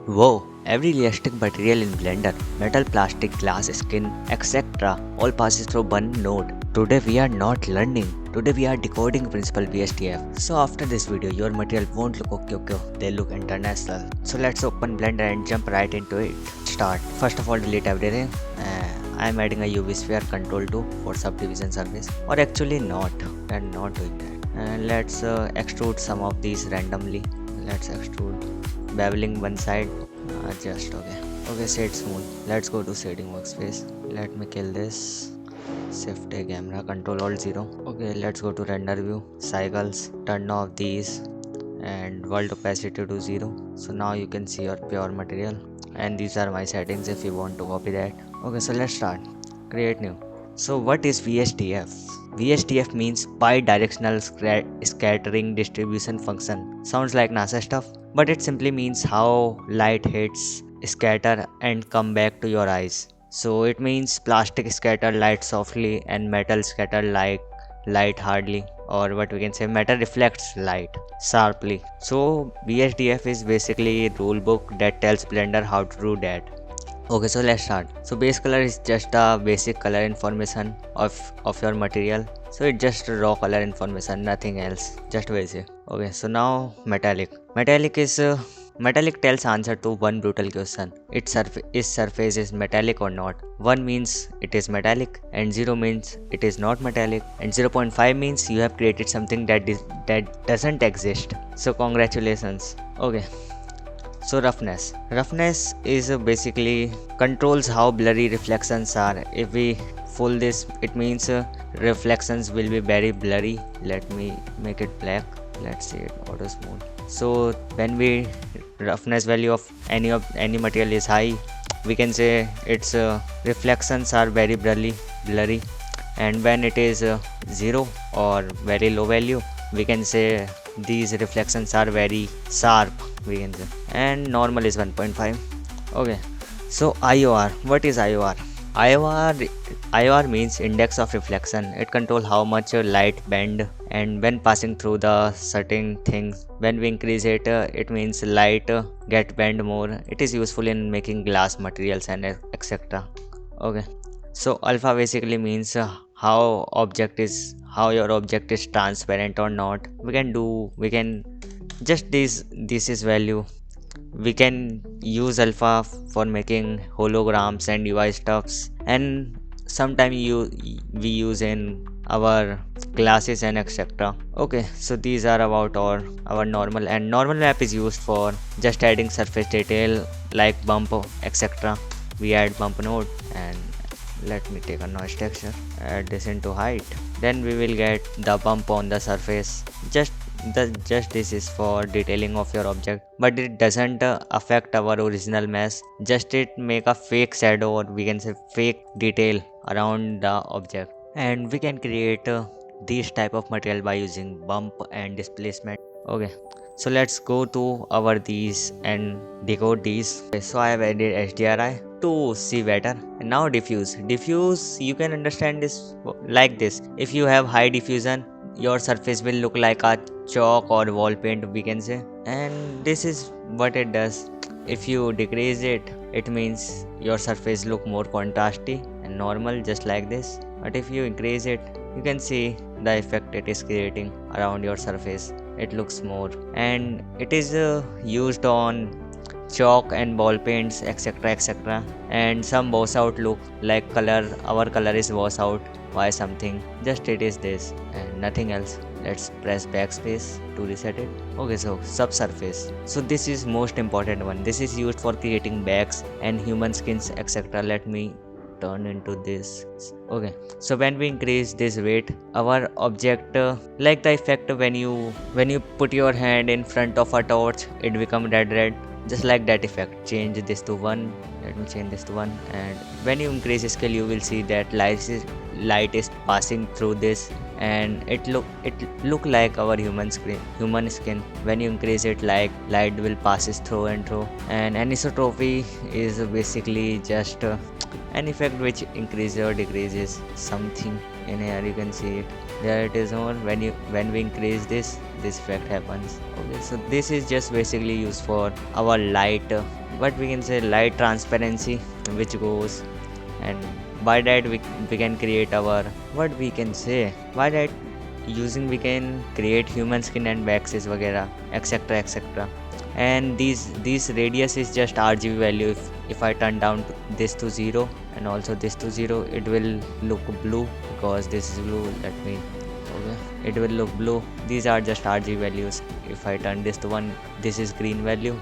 Whoa, every realistic material in Blender, metal, plastic, glass, skin, etc. all passes through one node. Today we are not learning. Today we are decoding Principled BSDF. So after this video, your material won't look okay, they look international. So let's open Blender and jump right into it. Start. First of all, delete everything. I am adding a UV sphere Control 2 for subdivision surface. Or actually not, and not doing that. And let's extrude some of these randomly. Let's extrude beveling one side. Just okay, shade smooth. Let's go to shading workspace. Let me kill this. Shift a camera, Control Alt 0. Okay, let's go to render view, cycles, turn off these, and world opacity to 0. So now you can see your pure material, and these are my settings if you want to copy that. Okay, so let's start. Create new. So what is VSDF? VSDF means bidirectional scattering distribution function. Sounds like NASA stuff, but it simply means how light hits, scatter and come back to your eyes. So it means plastic scatter light softly and metal scatter light hardly, or what we can say, metal reflects light sharply. So VSDF is basically a rule book that tells Blender how to do that. Okay, so let's start. So base color is just a basic color information of your material. So it's just raw color information, nothing else, just basic. Okay, so now metallic. Metallic tells answer to one brutal question. Its surface is metallic or not. 1 means it is metallic and 0 means it is not metallic, and 0.5 means you have created something that doesn't exist. So congratulations. Okay. So roughness is basically controls how blurry reflections are. If we fold this, it means reflections will be very blurry. Let me make it black. Let's see it auto smooth. So when we roughness value of any material is high, we can say its reflections are very blurry, and when it is 0 or very low value, we can say these reflections are very sharp, we can say. And normal is 1.5. Okay, so IOR. What is IOR? IOR means index of reflection. It controls how much light bend and when passing through the certain things. When we increase it, it means light get bend more. It is useful in making glass materials and etc. Okay, so alpha basically means how your object is transparent or not. We can just this is value. We can use alpha for making holograms and UI stuffs, and sometimes we use in our classes and etc. Okay, so these are about our normal, and normal map is used for just adding surface detail like bump etc. We add bump node, and let me take a noise texture, add this into height, then we will get the bump on the surface. Just this is for detailing of your object, but it doesn't affect our original mesh. Just it make a fake shadow, or we can say fake detail around the object. And we can create these type of material by using bump and displacement. Okay, so let's go to our these and decode these. Okay, so I have added HDRI to see better. And now diffuse you can understand this like this. If you have high diffusion, your surface will look like a chalk or wall paint, we can say. And this is what it does. If you decrease it, it means your surface look more contrasty and normal, just like this. But if you increase it, you can see the effect it is creating around your surface. It looks more, and it is used on chalk and ball paints etc. And some wash out look like our color is wash out. Why something? Just it is this and nothing else. Let's press backspace to reset it. Okay, so subsurface. So this is most important one. This is used for creating bags and human skins etc. Let me turn into this. Okay, so when we increase this weight, our object like the effect when you put your hand in front of a torch, it become red, just like that effect. Change this to 1. Let me change this to 1. And when you increase scale, you will see that light is passing through this, and it look like our human skin. When you increase it, like light will passes through and through. And anisotropy is basically just an effect which increases or decreases something. In here you can see it, there it is more. When we increase this effect happens. Okay, so this is just basically used for our light what we can say, light transparency which goes, and by that we can create our, what we can say, by that using we can create human skin and waxes वगैरह etc etc. And these radius is just RGB value. If I turn down this to 0 and also this to 0, it will look blue because this is blue. Let me, okay, it will look blue. These are just RGB values. If I turn this to 1, this is green value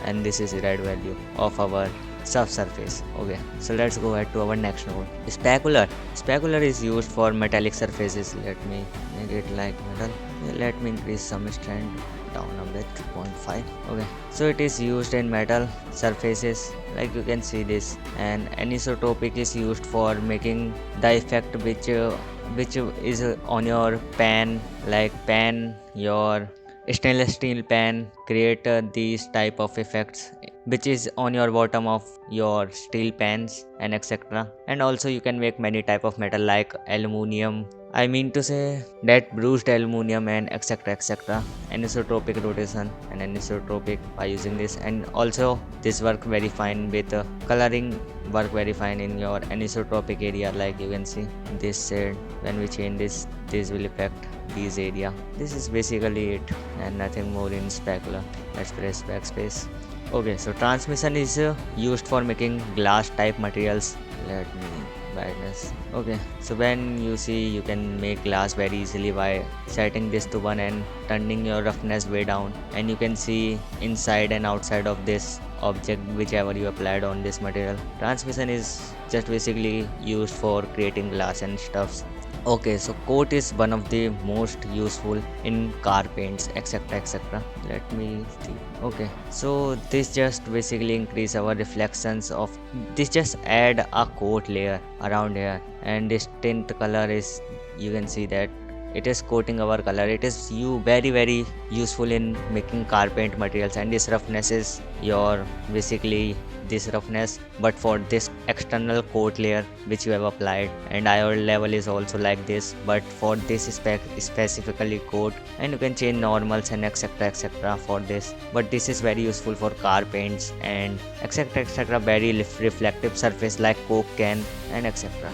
and this is red value of our subsurface. Okay, so let's go ahead to our next node, specular is used for metallic surfaces. Let me make it like metal. Let me increase some strand down a bit, 0.5. Okay, so it is used in metal surfaces, like you can see this. And anisotropic is used for making the effect which is on your pan, like pan, your stainless steel pan create these type of effects which is on your bottom of your steel pans and etc. And also you can make many type of metal like aluminium, I mean to say that bruised aluminium and etc etc. Anisotropic rotation and anisotropic by using this. And also this work very fine with coloring, work very fine in your anisotropic area, like you can see this shade. When we change this will affect this area. This is basically it and nothing more in specular. Let's press backspace. Okay, so transmission is used for making glass type materials. Let me brightness. Okay, so when you see, you can make glass very easily by setting this to 1 and turning your roughness way down, and you can see inside and outside of this object whichever you applied on this material. Transmission is just basically used for creating glass and stuffs. Okay, so coat is one of the most useful in car paints etc etc. Let me see. Okay, so this just basically increase our reflections of this, just add a coat layer around here, and this tint color is, you can see that it is coating our color. It is very useful in making car paint materials. And this roughness is your basically this roughness, but for this external coat layer which you have applied. And iron level is also like this, but for this specifically coat. And you can change normals and etc etc for this, but this is very useful for car paints and etc etc, very reflective surface like coke can and etc.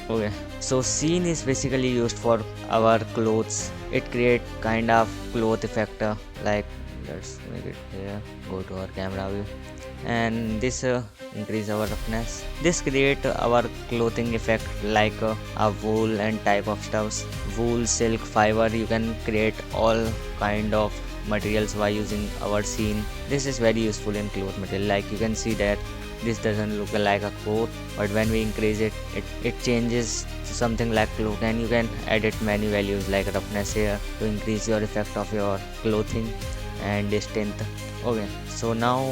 Okay, so scene is basically used for our clothes. It create kind of cloth effect, like let's make it here, go to our camera view, and this increase our roughness. This create our clothing effect like a wool and type of stuffs, wool, silk, fiber. You can create all kind of materials by using our scene. This is very useful in cloth material, like you can see that this doesn't look like a coat, but when we increase it, it changes to something like cloth. And you can edit many values like roughness here to increase your effect of your clothing and strength. Okay, so now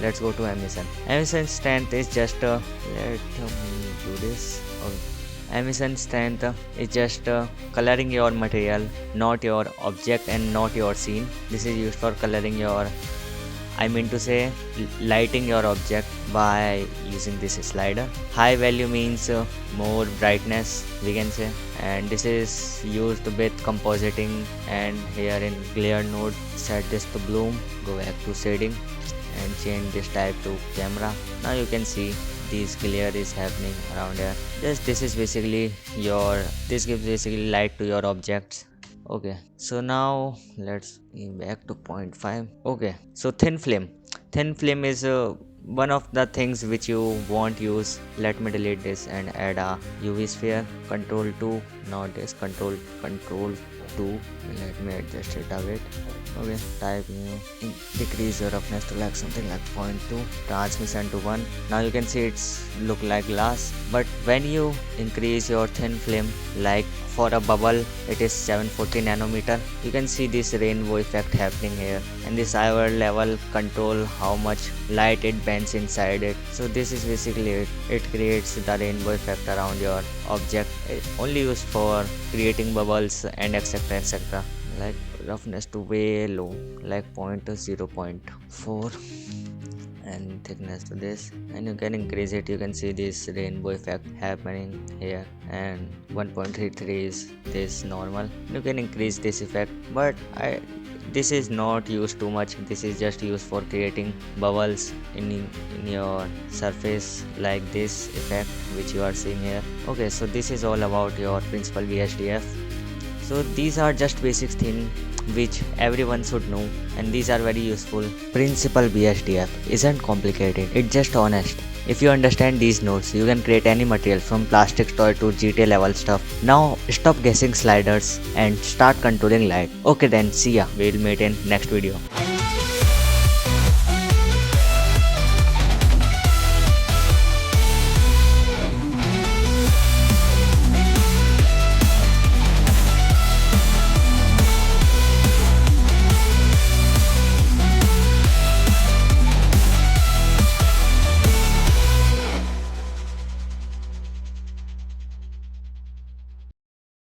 let's go to emission. Emission strength is just let me do this. Okay. Emission strength is just coloring your material, not your object and not your scene. This is used for coloring your, I mean to say lighting your object by using this slider. High value means more brightness, we can say, and this is used with compositing. And here in glare node, set this to bloom, go back to shading and change this type to camera. Now you can see this glare is happening around here. This is basically your, this gives basically light to your objects. Okay, so now let's go back to 0.5. Okay, so thin film is one of the things which you won't use. Let me delete this and add a UV sphere, control 2, not this, control 2. Let me adjust it a bit. Okay, type new, decrease your roughness to like something like 0.2, transmission to 1. Now you can see it's look like glass, but when you increase your thin film, like for a bubble it is 740 nanometer, you can see this rainbow effect happening here. And this hour level control how much light it bends inside it. So this is basically it creates the rainbow effect around your object. It's only used for creating bubbles and etc etc. Like roughness to way low, like 0.4, and thickness to this, and you can increase it. You can see this rainbow effect happening here. And 1.33 is this normal. You can increase this effect, but This is not used too much. This is just used for creating bubbles in your surface, like this effect which you are seeing here. Okay, so this is all about your Principled BSDF. So these are just basic things which everyone should know, and these are very useful. Principled BSDF isn't complicated, it's just honest. If you understand these nodes, you can create any material from plastic toy to GTA level stuff. Now stop guessing sliders and start controlling light. Okay then, see ya. We'll meet in next video.